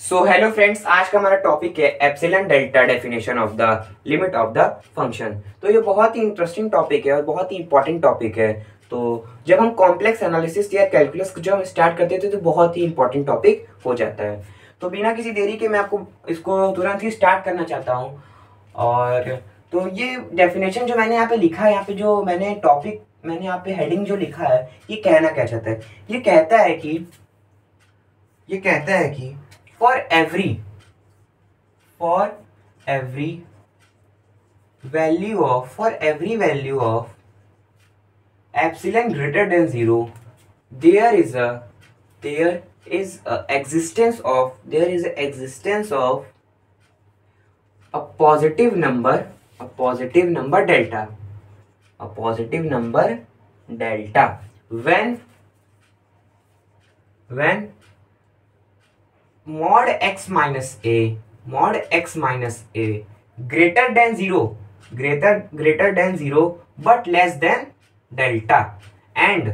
So hello friends, आज का हमारा टॉपिक है epsilon delta definition of the limit of the function. तो ये बहुत ही इंटरेस्टिंग टॉपिक है और बहुत ही इंपॉर्टेंट टॉपिक है। तो जब हम कॉम्प्लेक्स एनालिसिस या कैलकुलस जब हम स्टार्ट करते थे तो बहुत ही इंपॉर्टेंट टॉपिक हो जाता है। तो बिना किसी देरी के मैं आपको इसको तुरंत ही स्टार्ट करना चाहता हूँ। और तो ये डेफिनेशन जो मैंने यहाँ पे लिखा है, यहाँ पे जो मैंने टॉपिक मैंने यहाँ पे हेडिंग जो लिखा है, ये कहना क्या चाहता है। ये कहता है कि for every value of epsilon greater than 0, there is a existence of a positive number delta, when mod x minus a greater than 0 but less than delta, and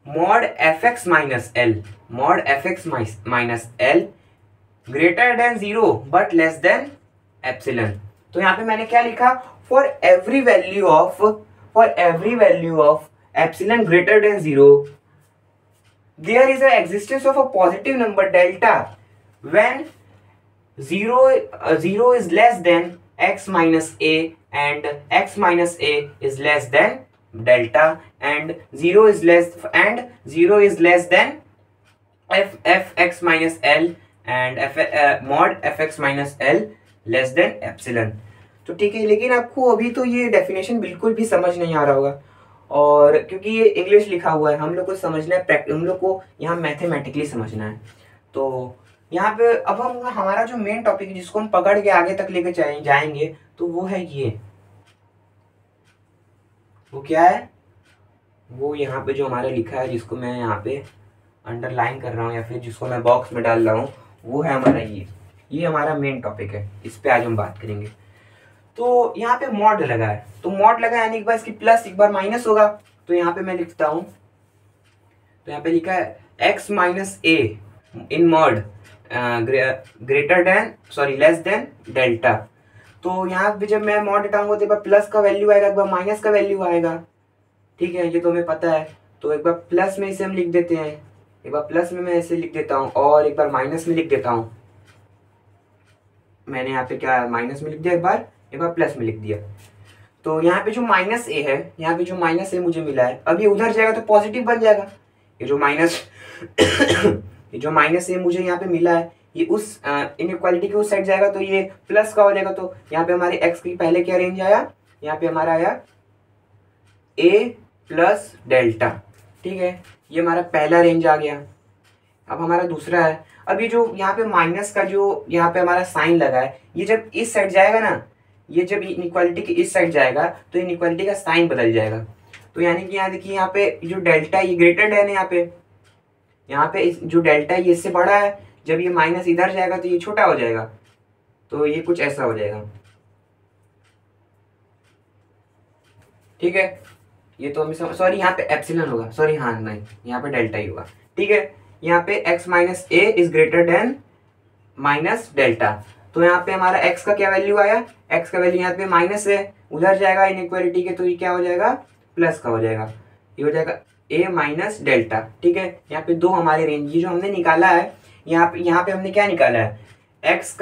mod fx minus l greater than 0 but less than epsilon। तो यहाँ पे मैंने क्या लिखा, for every value of epsilon greater than 0, there is an existence of a positive number delta when 0 is less than x minus a and x minus a is less than delta, and 0 is less than fx minus l and mod fx minus l less than epsilon। तो ठीक है, लेकिन आपको अभी तो ये definition बिल्कुल भी समझ नहीं आ रहा होगा, और क्योंकि ये इंग्लिश लिखा हुआ है, हम लोग को समझना है, हम लोग को यहाँ मैथमेटिकली समझना है। तो यहाँ पे अब हम हमारा जो मेन टॉपिक जिसको हम पकड़ के आगे तक लेके जाएंगे, तो वो है ये, वो क्या है, वो यहाँ पे जो हमारा लिखा है, जिसको मैं यहाँ पे अंडरलाइन कर रहा हूँ या फिर जिसको मैं बॉक्स में डाल रहा हूँ, वो है हमारा ये हमारा मेन टॉपिक है। इस पे आज हम बात करेंगे। तो यहाँ पे मॉड लगा है, तो मॉड लगा यानी एक बार इसकी प्लस एक बार माइनस होगा। तो यहाँ पे मैं लिखता हूँ, तो यहाँ पे लिखा है x माइनस ए इन मॉड लेस देन डेल्टा। तो यहाँ पे जब मैं मॉड हटाऊंगा तो एक बार प्लस का वैल्यू आएगा, एक बार माइनस का वैल्यू आएगा। ठीक है, ये तो हमें पता है। तो एक बार प्लस में इसे हम लिख देते हैं, एक बार प्लस में मैं ऐसे लिख देता हूँ, और एक बार माइनस में लिख देता हूँ। मैंने यहाँ पे क्या माइनस में लिख दिया, एक बार प्लस में लिख दिया। तो यहाँ पे जो माइनस ए है, यहाँ पे जो माइनस ए मुझे मिला है, अब ये उधर जाएगा तो पॉजिटिव बन जाएगा। ये जो माइनस ए मुझे यहाँ पे मिला है, ये उस इनइक्वालिटी के उस साइड जाएगा तो ये प्लस का हो जाएगा। तो यहाँ पे हमारे एक्स की पहले क्या रेंज आया, यहाँ पे हमारा आया ए प्लस डेल्टा। ठीक है, ये हमारा पहला रेंज आ गया। अब हमारा दूसरा है, अब ये जो यहाँ पे माइनस का जो यहाँ पे हमारा साइन लगा है, ये जब इस साइड जाएगा ना, ये जब इनइक्वालिटी के इस साइड जाएगा तो इनइक्वालिटी का साइन बदल जाएगा। तो यानी कि यहाँ देखिए, यहाँ पे जो डेल्टा ये ग्रेटर है, यहाँ पे जो डेल्टा ये इससे बड़ा है, जब ये माइनस इधर जाएगा तो ये छोटा हो जाएगा। तो ये कुछ ऐसा हो जाएगा। ठीक है, ये तो हमें सॉरी यहाँ पे एप्सिलॉन होगा, सॉरी हाँ नहीं, यहाँ पे डेल्टा ही होगा। ठीक है, यहाँ पे x minus A is greater than minus delta. तो यहाँ पे हमारा x का क्या वैल्यू आया, x का वैल्यू यहाँ पे माइनस है, उधर जाएगा इनइक्वालिटी के, तो ये क्या हो जाएगा, प्लस का हो जाएगा। ये हो जाएगा a माइनस डेल्टा। ठीक है, यहाँ पे दो हमारे रेंज, ये जो हमने निकाला है, यहाँ पे हमने क्या निकाला है, x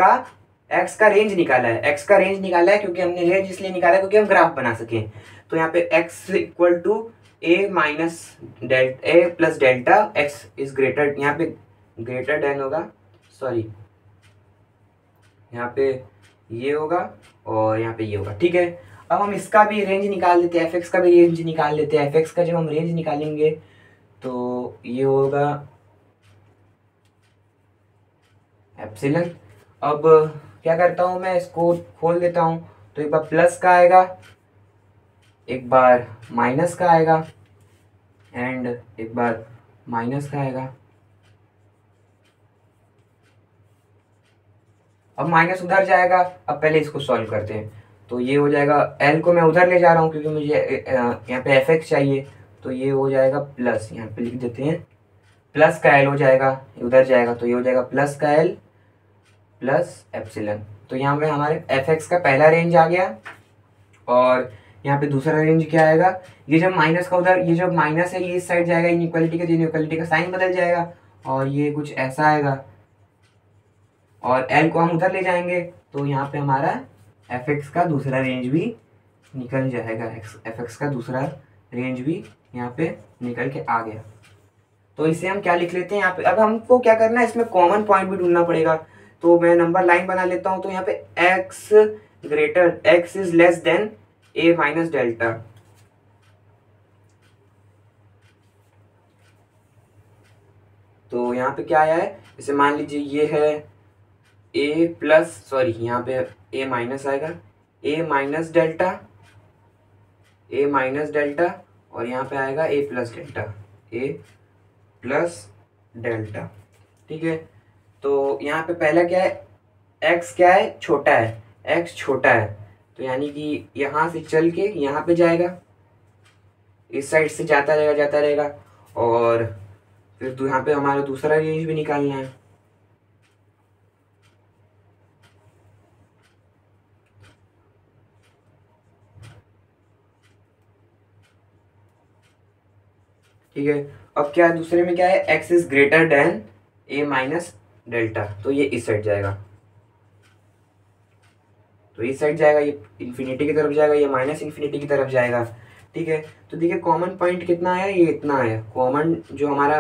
का रेंज निकाला है, क्योंकि हमने रेंज इसलिए निकाला है क्योंकि हम ग्राफ बना सकें। तो यहाँ पे x equal to a minus delta a plus delta, x is greater, यहाँ पे ग्रेटर देन होगा, सॉरी यहाँ पे ये होगा और यहाँ पे ये होगा। ठीक है, अब हम इसका भी रेंज निकाल लेते हैं, fx का भी रेंज निकाल लेते हैं। fx का जब हम रेंज निकालेंगे तो ये होगा एप्सिलॉन। अब क्या करता हूँ, मैं इसको खोल देता हूँ, तो एक बार प्लस का आएगा, एक बार माइनस का आएगा, एंड एक बार माइनस का आएगा। अब माइनस उधर जाएगा। अब पहले इसको सॉल्व करते हैं। तो ये हो जाएगा, एल को मैं उधर ले जा रहा हूँ क्योंकि मुझे यहाँ पे एफ एक्स चाहिए, तो ये हो जाएगा प्लस, यहाँ पे लिख देते हैं प्लस का एल हो जाएगा, उधर जाएगा तो ये हो जाएगा प्लस का एल प्लस एप्सिलन। तो यहाँ पे हमारे एफ एक्स का पहला रेंज आ गया, और यहाँ पे दूसरा रेंज क्या आएगा, ये जब माइनस का उधर, ये जब माइनस है ये इस साइड जाएगा इनइक्वालिटी का, इनइक्वालिटी का साइन बदल जाएगा और ये कुछ ऐसा आएगा, और एल को हम उधर ले जाएंगे तो यहाँ पे हमारा एफ एक्स का दूसरा रेंज भी निकल जाएगा, एफ एक्स का दूसरा रेंज भी यहाँ पे निकल के आ गया। तो इसे हम क्या लिख लेते हैं यहाँ पे, अब हमको क्या करना है, इसमें कॉमन पॉइंट भी ढूंढना पड़ेगा। तो मैं नंबर लाइन बना लेता हूँ। तो यहाँ पे x is less than a minus delta, तो यहाँ पे क्या आया है, जैसे मान लीजिए ये है a प्लस, सॉरी यहाँ पे a माइनस आएगा, a minus delta, a minus delta, और यहाँ पे आएगा a plus delta, a plus delta. ठीक है, तो यहाँ पे पहला क्या है, x क्या है, छोटा है, x छोटा है, तो यानी कि यहाँ से चल के यहाँ पे जाएगा, इस साइड से जाता रहेगा, और फिर तो यहाँ पे हमारा दूसरा रेंज भी निकालना है। ठीक है, अब क्या है, दूसरे में क्या है, x is greater than a minus delta, तो ये इस साइड जाएगा, तो इस साइड जाएगा, ये इन्फिनिटी की तरफ जाएगा, ये माइनस इन्फिनिटी की तरफ जाएगा। ठीक है, तो देखिए कॉमन पॉइंट कितना आया, ये इतना आया, कॉमन जो हमारा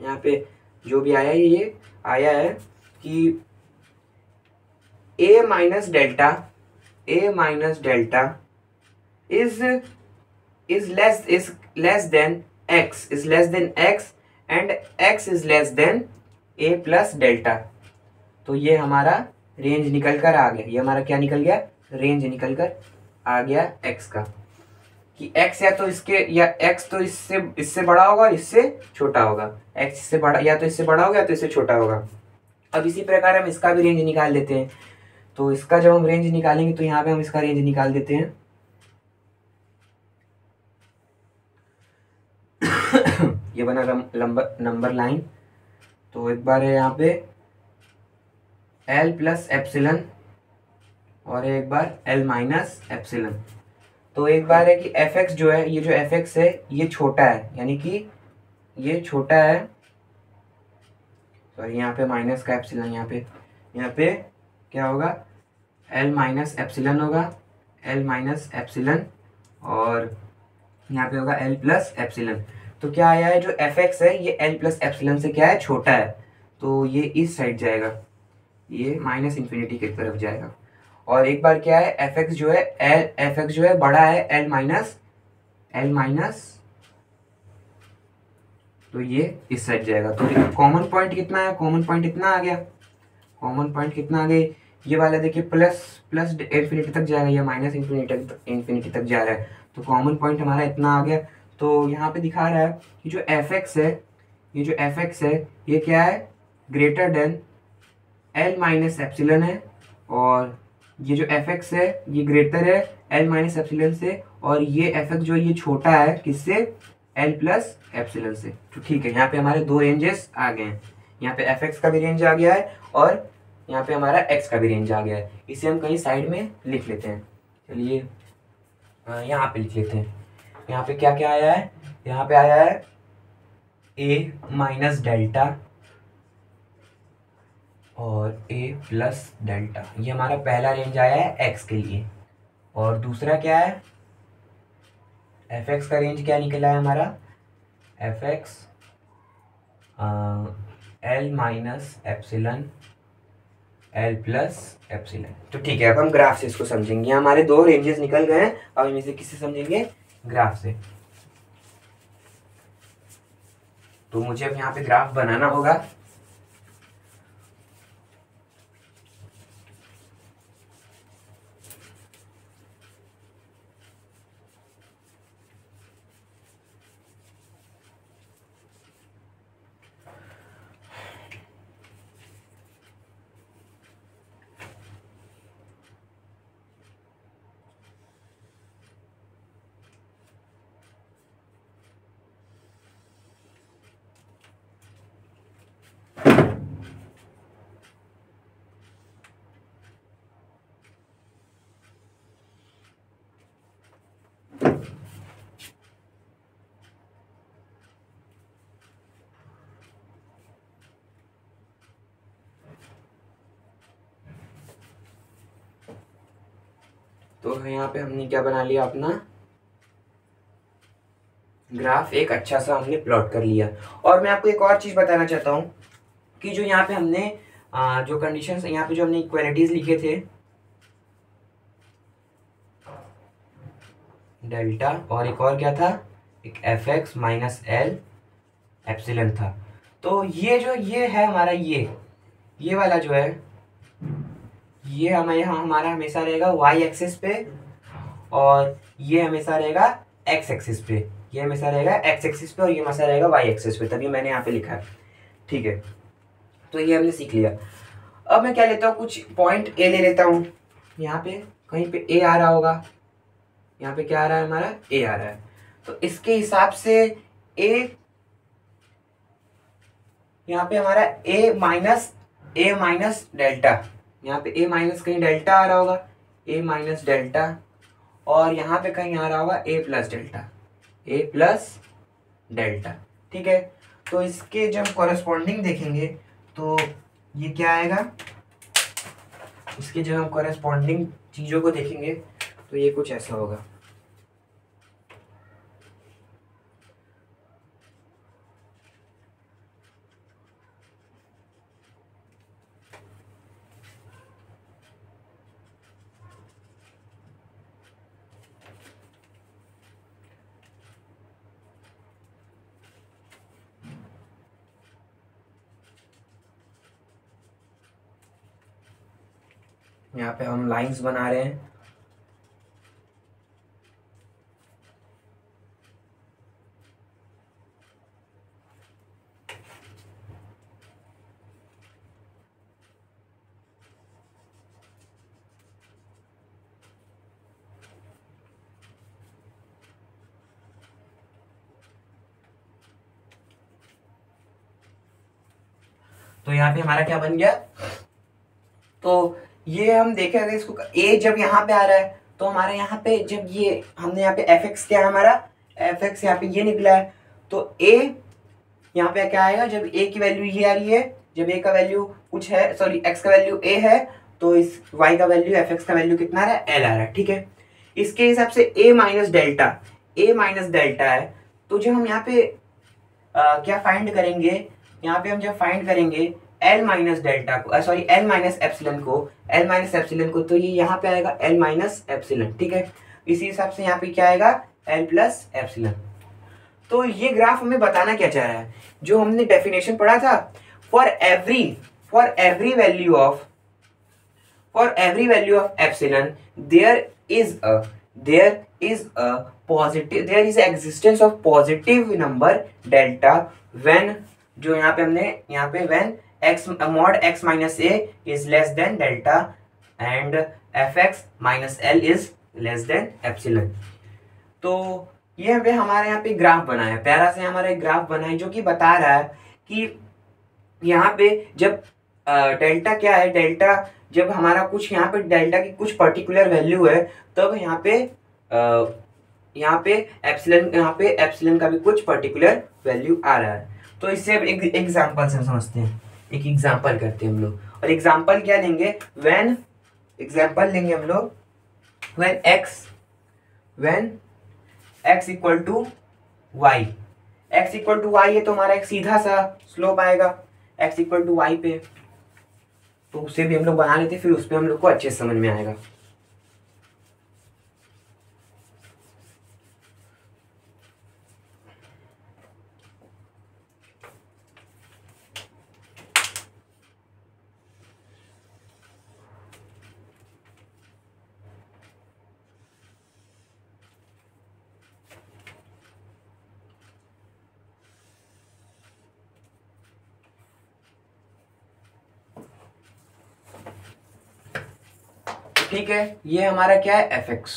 यहाँ पे जो भी आया है, ये आया है कि a minus delta, a minus delta is less than x, is less than x, and x is less than a plus delta. तो ये हमारा रेंज निकल कर आ गया, ये हमारा क्या निकल गया, रेंज निकल कर आ गया x का, कि x या तो इसके, या x तो इससे बड़ा होगा, इससे छोटा होगा, x इससे बड़ा, या तो इससे बड़ा होगा या तो इससे छोटा होगा। अब इसी प्रकार हम इसका भी रेंज निकाल लेते हैं। तो इसका जब हम रेंज निकालेंगे तो यहाँ पे हम इसका रेंज निकाल देते हैं। ये बना नंबर लाइन। तो एक बार है यहाँ पे एल प्लस एप्सिलन, और एक बार एल माइनस एप्सिलन। तो एक बार है कि एफ एक्स जो है, ये जो एफ एक्स है ये छोटा है, यानी कि ये छोटा है, सॉरी यहाँ पे माइनस का एप्सिलन, यहाँ पे क्या होगा, एल माइनस एप्सिलन होगा, एल माइनस एप्सिलन, और यहाँ पे होगा एल प्लस एप्सिलन। तो क्या आया है, जो एफ एक्स है ये एल प्लस एप्सिलन से क्या है, छोटा है, तो ये इस साइड जाएगा, ये माइनस इन्फिनिटी की तरफ जाएगा। और एक बार क्या है, एफ एक्स जो है, एफ एक्स जो है बड़ा है एल माइनस, तो ये इस साइड जाएगा। तो कॉमन पॉइंट कितना है, कॉमन पॉइंट इतना आ गया, कॉमन पॉइंट कितना आ गया, ये वाला देखिए प्लस इन्फिनिटी तक जाएगा, या माइनस इन्फिनिटी तक जा रहा है, तो कॉमन पॉइंट हमारा इतना आ गया। तो यहाँ पे दिखा रहा है कि जो एफ एक्स है, ये जो एफ एक्स है ये क्या है, greater than L minus epsilon है, और ये जो एफ एक्स है ये ग्रेटर है एल माइनस एप्सिलन से, और ये एफ एक्स जो ये छोटा है किससे, एल प्लस एप्सिलन से। तो ठीक है, यहाँ पे हमारे दो रेंजेस आ गए हैं, यहाँ पे एफ एक्स का भी रेंज आ गया है, और यहाँ पे हमारा एक्स का भी रेंज आ गया है। इसे हम कहीं साइड में लिख लेते हैं, चलिए यहाँ पे लिख लेते हैं। यहाँ पे क्या क्या आया है, यहाँ पे आया है a माइनस डेल्टा और a प्लस डेल्टा, ये हमारा पहला रेंज आया है x के लिए। और दूसरा क्या है, एफ एक्स का रेंज क्या निकला है हमारा, F x L minus epsilon, L plus epsilon. तो ठीक है, अब हम ग्राफ से इसको समझेंगे। हमारे दो रेंजेस निकल गए हैं, अब हम इसे किससे समझेंगे, ग्राफ से। तो मुझे अब यहाँ पे ग्राफ बनाना होगा। तो यहाँ पे हमने क्या बना लिया, अपना ग्राफ एक अच्छा सा हमने प्लॉट कर लिया। और मैं आपको एक और चीज़ बताना चाहता हूँ कि जो यहाँ पे हमने जो कंडीशंस यहाँ पे जो हमने इक्वालिटीज लिखे थे, डेल्टा और एक और क्या था, एक F x minus L epsilon था। तो ये जो ये है हमारा ये वाला जो है, ये हमें यहाँ हमारा हमेशा रहेगा वाई एक्सिस पे, और ये हमेशा रहेगा एक्स एक्सिस पे। ये हमेशा रहेगा एक्स एक्सिस पे और ये हमेशा रहेगा वाई एक्सिस पे, तभी मैंने यहाँ पे लिखा है। ठीक है, तो ये हमने सीख लिया। अब मैं क्या लेता हूँ, कुछ पॉइंट ए ले लेता हूँ। यहाँ पे कहीं पे ए आ रहा होगा, यहाँ पे क्या आ रहा है हमारा, ए आ रहा है। तो इसके हिसाब से ए, यहाँ पे हमारा ए माइनस डेल्टा, यहाँ पे ए माइनस कहीं डेल्टा आ रहा होगा, ए माइनस डेल्टा, और यहाँ पे कहीं आ रहा होगा ए प्लस डेल्टा। ठीक है, तो इसके जब कॉरेस्पॉन्डिंग देखेंगे तो ये क्या आएगा, इसके जब हम कॉरेस्पॉन्डिंग चीज़ों को देखेंगे तो ये कुछ ऐसा होगा। यहाँ पे हम लाइंस बना रहे हैं। तो यहाँ पे हमारा क्या बन गया, तो ये हम देखें अगर इसको ए जब यहाँ पे आ रहा है तो हमारे यहाँ पे जब ये हमने यहाँ पे एफ एक्स क्या है, हमारा एफ एक्स यहाँ पे ये निकला है, तो ए यहाँ पे क्या आएगा, जब ए की वैल्यू ये आ रही है, जब ए का वैल्यू कुछ है, सॉरी एक्स का वैल्यू ए है, तो इस वाई का वैल्यू एफ एक्स का वैल्यू कितना आ रहा है, एल आ रहा है। ठीक है, इसके हिसाब से ए माइनस डेल्टा है। तो जब हम यहाँ पे क्या फाइंड करेंगे, यहाँ पे हम जब फाइंड करेंगे एल माइनस डेल्टा को, सॉरी एल माइनस एप्सिलन को, तो ये यहाँ पे आएगा एल माइनस एप्सिलन। ठीक है, इसी हिसाब से यहाँ पे क्या आएगा, एल प्लस एप्सिलन। तो ये ग्राफ हमें बताना क्या चाह रहा है, जो हमने डेफिनेशन पढ़ा था, for every value of epsilon there is existence of positive number delta when, जो यहाँ पे हमने यहाँ पे when x mod x minus a is less than delta and fx minus l is less than epsilon। तो ये पे हमारे यहाँ पे ग्राफ बना है, प्यारा से हमारा एक ग्राफ बना है जो कि बता रहा है कि यहाँ पे जब डेल्टा क्या है, डेल्टा जब हमारा कुछ यहाँ पे डेल्टा की कुछ पर्टिकुलर वैल्यू है, तब यहाँ पे एप्सिलन का भी कुछ पर्टिकुलर वैल्यू आ रहा है। तो इससे एक एग्जांपल से समझते हैं, एक एग्जांपल करते हैं हम लोग। और एग्जांपल क्या लेंगे, एग्जांपल लेंगे हम लोग when x equal to y, है तो हमारा एक सीधा सा स्लोप आएगा x इक्वल टू वाई पे, तो उसे भी हम लोग बना लेते, फिर उस पर हम लोग को अच्छे से समझ में आएगा। ठीक है, ये हमारा क्या है, एफ एक्स,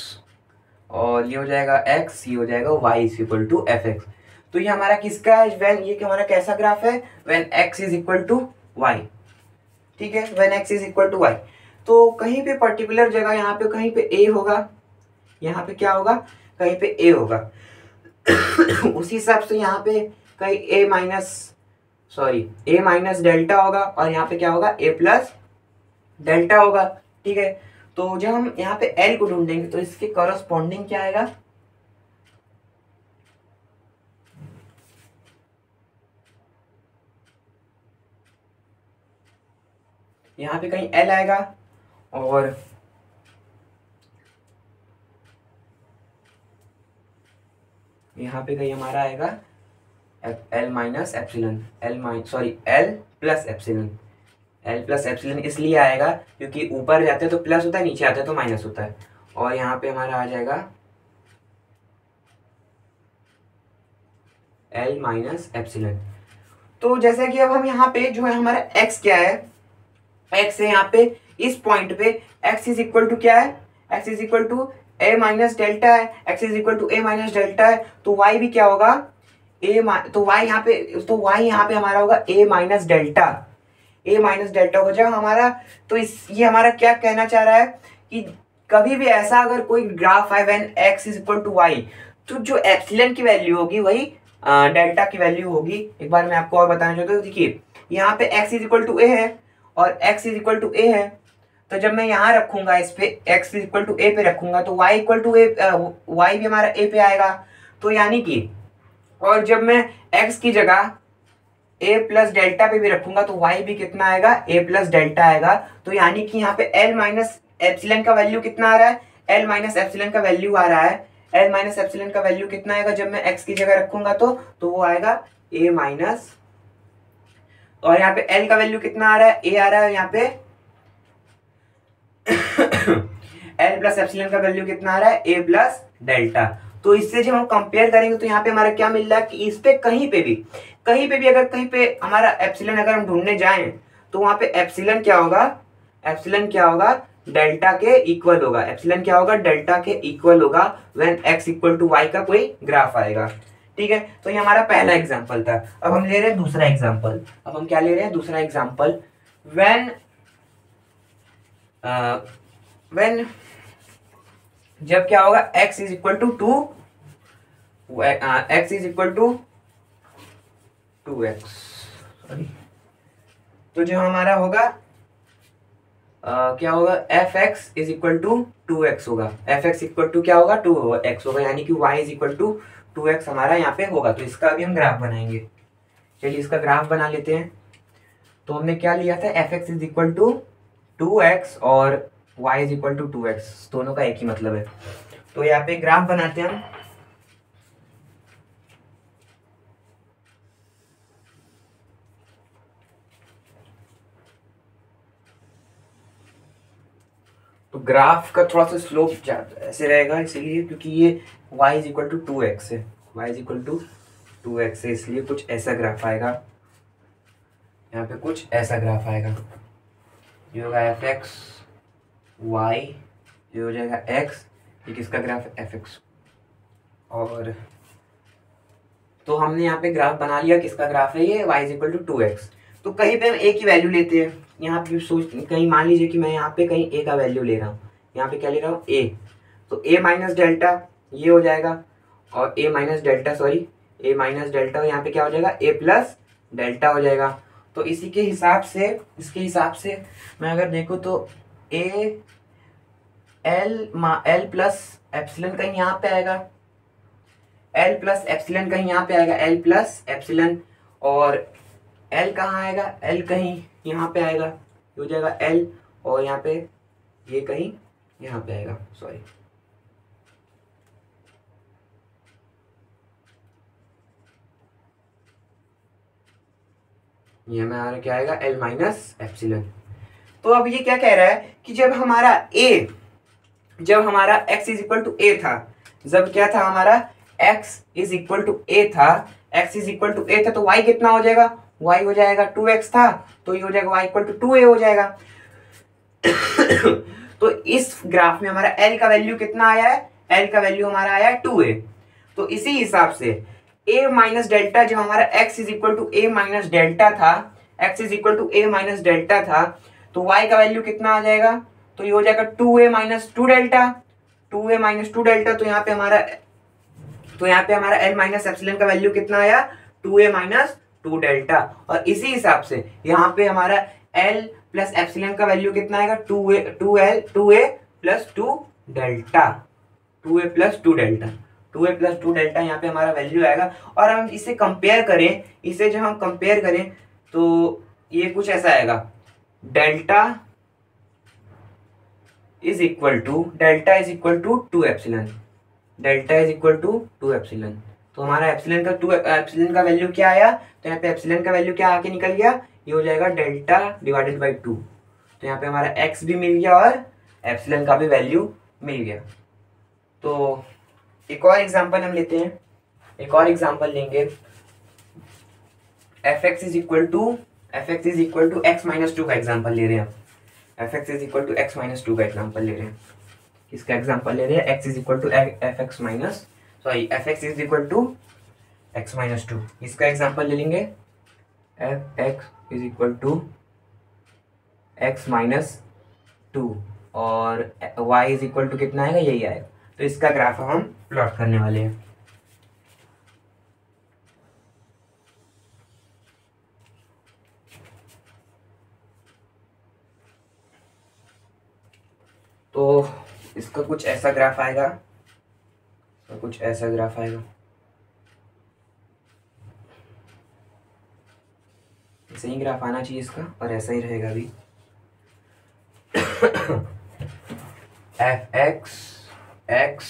और ये हो जाएगा x, ये हो जाएगा y is equal to f x. तो ये हमारा किसका है, व्हेन, ये हमारा कैसा ग्राफ है, when x is equal to y। ठीक है, when x is equal to y, तो कहीं पे पर्टिकुलर जगह यहाँ पे कहीं पे a होगा, यहाँ पे क्या होगा, कहीं पे a होगा उसी हिसाब से यहाँ पे कहीं a माइनस डेल्टा होगा, और यहाँ पे क्या होगा, a प्लस डेल्टा होगा। ठीक है, तो जब हम यहाँ पे L को ढूंढेंगे तो इसके कॉरस्पॉन्डिंग क्या आएगा, यहाँ पे कहीं L आएगा और यहाँ पे कहीं हमारा आएगा L minus epsilon, L plus epsilon. L plus epsilon इसलिए आएगा क्योंकि ऊपर जाते हैं तो प्लस होता है, नीचे आते हैं तो माइनस होता है। और यहाँ पे हमारा आ जाएगा L माइनस एप्सिलन। तो जैसे कि अब हम यहाँ पे जो है हमारा x क्या है, x है यहाँ पे इस पॉइंट पे x इज इक्वल टू क्या है, x is equal to a minus delta है, x is equal to a minus delta है। तो y भी क्या होगा, तो y यहाँ पे हमारा होगा a minus delta, a minus delta हो जाएगा हमारा। तो ये हमारा क्या कहना चाह रहा है कि कभी भी ऐसा अगर कोई ग्राफ है when x is equal to y, तो जो एप्सिलॉन की वैल्यू होगी वही डेल्टा की वैल्यू होगी। एक बार मैं आपको और बताना चाहता हूँ, देखिए यहाँ पे x is equal to a है और x is equal to a है, तो जब मैं यहाँ रखूंगा इस पे x is equal to a पे रखूंगा तो y equal to a, y भी हमारा a पे आएगा। तो यानी कि और जब मैं x की जगह a प्लस डेल्टा पे भी रखूंगा तो y भी कितना आएगा, a प्लस डेल्टा आएगा। तो यानी कि यहाँ पे L माइनस एप्सिलॉन का वैल्यू कितना आ रहा है, L माइनस एप्सिलॉन का वैल्यू आ रहा है, L माइनस एप्सिलॉन का वैल्यू कितना आएगा जब मैं x की जगह रखूंगा तो वो आएगा a माइनस, और यहाँ पे L का वैल्यू कितना आ रहा है, a आ रहा है यहाँ पे L प्लस एप्सिलॉन का वैल्यू कितना आ रहा है, a प्लस डेल्टा। तो इससे जब हम कंपेयर करेंगे तो यहाँ पे हमारा क्या मिल रहा है कि इस पे कहीं पे भी अगर कहीं पे हमारा एप्सिलॉन अगर हम ढूंढने जाएं तो वहां पे एप्सिलॉन क्या होगा, डेल्टा के इक्वल होगा, एप्सिलॉन क्या होगा, डेल्टा के इक्वल होगा when x equal to y का कोई ग्राफ आएगा। ठीक है, तो ये हमारा पहला एग्जांपल था। अब हम ले रहे हैं दूसरा एग्जांपल। अब हम क्या ले रहे हैं, दूसरा एग्जांपल व्हेन जब क्या होगा x is equal to 2x, sorry, तो जो हमारा होगा क्या होगा, fx is equal to 2x होगा, fx इक्वल टू क्या होगा, 2x होगा, यानी कि y is equal to 2x हमारा यहाँ पे होगा। तो इसका अभी हम ग्राफ बनाएंगे। चलिए इसका ग्राफ बना लेते हैं। तो हमने क्या लिया था, fx is equal to 2x और y is equal to 2x, दोनों का एक ही मतलब है। तो यहाँ पे ग्राफ बनाते हैं हम। तो ग्राफ का थोड़ा सा स्लोप ऐसे रहेगा इसीलिए क्योंकि ये y is equal to 2x है, y is equal to 2x है, इसलिए कुछ ऐसा ग्राफ आएगा। यहाँ पे कुछ ऐसा ग्राफ आएगा, ये होगा fx y, ये हो जाएगा x, ये किसका ग्राफ है, fx। और तो हमने यहाँ पे ग्राफ बना लिया, किसका ग्राफ है ये, y is equal to 2x। तो कहीं पे हम a की वैल्यू लेते हैं, यहाँ पे कहीं मान लीजिए कि मैं यहाँ पे कहीं a का वैल्यू ले रहा हूँ, यहाँ पे क्या ले रहा हूँ, a, तो a माइनस डेल्टा ये हो जाएगा, और a माइनस डेल्टा यहाँ पे क्या हो जाएगा, a प्लस डेल्टा हो जाएगा। तो इसके हिसाब से मैं अगर देखूँ तो L प्लस एप्सिलॉन कहीं यहाँ पे आएगा, L प्लस एप्सिलॉन कहीं यहाँ पे आएगा, L प्लस एप्सिलॉन, और L कहाँ आएगा, L कहीं यहाँ पे आएगा, ये हो जाएगा L, और यहाँ पे ये कहीं यहाँ पे आएगा, सॉरी, ये हमारा क्या आएगा, L माइनस एप्सिलॉन। तो अब ये क्या कह रहा है कि जब हमारा x is equal to a था, जब क्या था हमारा x is equal to a था, तो y कितना हो जाएगा, y हो जाएगा 2x था, तो ये हो जाएगा y इक्वल टू 2a हो जाएगा। तो इस ग्राफ में हमारा L का वैल्यू कितना आया है, L का वैल्यू हमारा आया है 2a। तो इसी हिसाब से a माइनस डेल्टा, जब हमारा x is equal to a minus delta था, तो y का वैल्यू कितना आ जाएगा, तो ये हो जाएगा 2a माइनस 2 डेल्टा। तो यहाँ पे हमारा L माइनस एप्सिलॉन का वैल्यू कितना आया, 2a माइनस 2 डेल्टा। और इसी हिसाब से यहाँ पे हमारा L प्लस एप्सिलॉन का वैल्यू कितना आएगा, 2a plus two delta, 2a plus two delta, 2a plus two delta यहाँ पे हमारा वैल्यू आएगा। और हम इसे कंपेयर करें, इसे जब हम कंपेयर करें तो ये कुछ ऐसा आएगा, delta is equal to two epsilon, delta is equal to two epsilon. तो हमारा एप्सिलॉन का वैल्यू क्या आया, तो यहाँ पे एप्सिलॉन का वैल्यू क्या आके निकल गया, ये हो जाएगा डेल्टा डिवाइडेड बाई 2। तो यहाँ पे हमारा x भी मिल गया और एप्सिलॉन का भी वैल्यू मिल गया। तो एक और एग्जांपल हम लेते हैं, एक और एग्जांपल लेंगे, fx is equal to x minus two का एग्जांपल ले रहे हैं, fx is equal to x minus two का एग्जांपल ले रहे हैं। किसका एग्जांपल ले रहे हैं, x is equal to fx is equal to x minus two. इसका एग्जांपल ले लेंगे, fx is equal to x minus two और y इज इक्वल टू कितना आएगा, यही आएगा। तो इसका ग्राफ हम प्लॉट करने वाले हैं। तो इसका कुछ ऐसा ग्राफ आएगा, कुछ ऐसा ग्राफ आएगा, ऐसे ही ग्राफ आना चाहिए इसका, और ऐसा ही रहेगा भी। fx x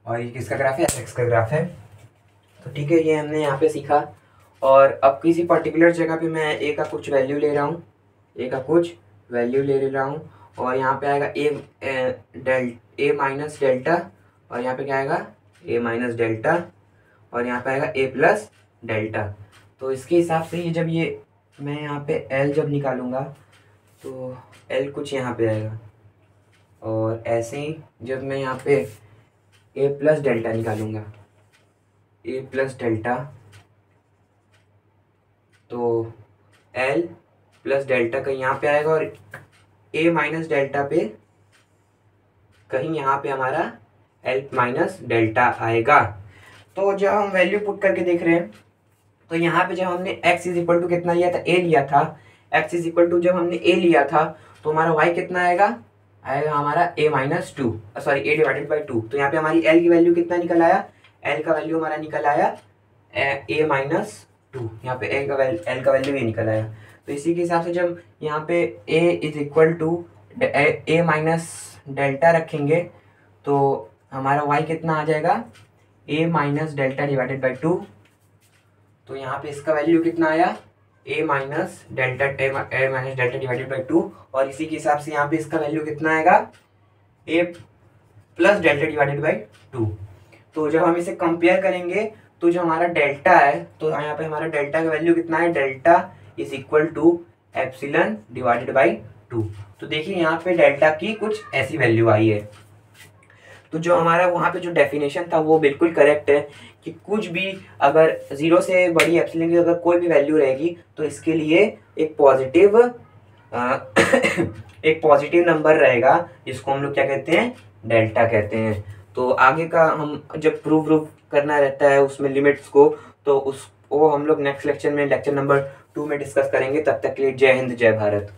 और ये किसका ग्राफ है, fx का ग्राफ है। तो ठीक है, ये हमने यहाँ पे सीखा। और अब किसी पर्टिकुलर जगह पे मैं a का कुछ वैल्यू ले रहा हूँ, ले रहा हूँ, और यहाँ पे आएगा a माइनस डेल्टा, और यहाँ पे क्या आएगा a माइनस डेल्टा, और यहाँ पे आएगा a प्लस डेल्टा। तो इसके हिसाब से ये जब ये मैं यहाँ पे l जब निकालूंगा तो l कुछ यहाँ पे आएगा, और ऐसे ही जब मैं यहाँ पे a प्लस डेल्टा निकालूंगा, a प्लस डेल्टा, तो l प्लस डेल्टा कहीं यहाँ पे आएगा, और a माइनस डेल्टा पे कहीं यहाँ पे हमारा l माइनस डेल्टा आएगा। तो जब हम वैल्यू पुट करके देख रहे हैं, तो यहाँ पे जब हमने x इज इक्वल टू कितना लिया था, a लिया था, x इज इक्वल टू जब हमने a लिया था तो हमारा y कितना आएगा, हमारा a minus two, sorry a divided by 2। तो यहाँ पे हमारी l की वैल्यू कितना निकल आया, l का वैल्यू हमारा निकल आया a माइनस टू, यहाँ पे l का वैल्यू ये निकल आया। तो इसी के हिसाब से जब यहाँ पे a is equal to a minus delta रखेंगे तो हमारा y कितना आ जाएगा, a minus delta divided by 2। तो यहाँ पे इसका वैल्यू कितना आया, a minus delta divided by 2, और इसी के हिसाब से यहाँ पे इसका वैल्यू कितना आएगा, a plus delta divided by 2। तो जब हम इसे कंपेयर करेंगे तो जो हमारा डेल्टा है, तो यहाँ पे हमारा डेल्टा का वैल्यू कितना है, delta is equal to epsilon divided by 2। तो देखिए यहाँ पे डेल्टा की कुछ ऐसी वैल्यू आई है। तो जो हमारा वहाँ पे जो डेफिनेशन था वो बिल्कुल करेक्ट है कि कुछ भी अगर 0 से बड़ी एप्सिलॉन की अगर कोई भी वैल्यू रहेगी तो इसके लिए एक पॉजिटिव नंबर रहेगा, जिसको हम लोग क्या कहते हैं, डेल्टा कहते हैं। तो आगे का हम जब प्रूव करना रहता है उसमें लिमिट्स को, तो वो हम लोग नेक्स्ट लेक्चर में, लेक्चर नंबर 2 में डिस्कस करेंगे। तब तक के लिए जय हिंद, जय भारत।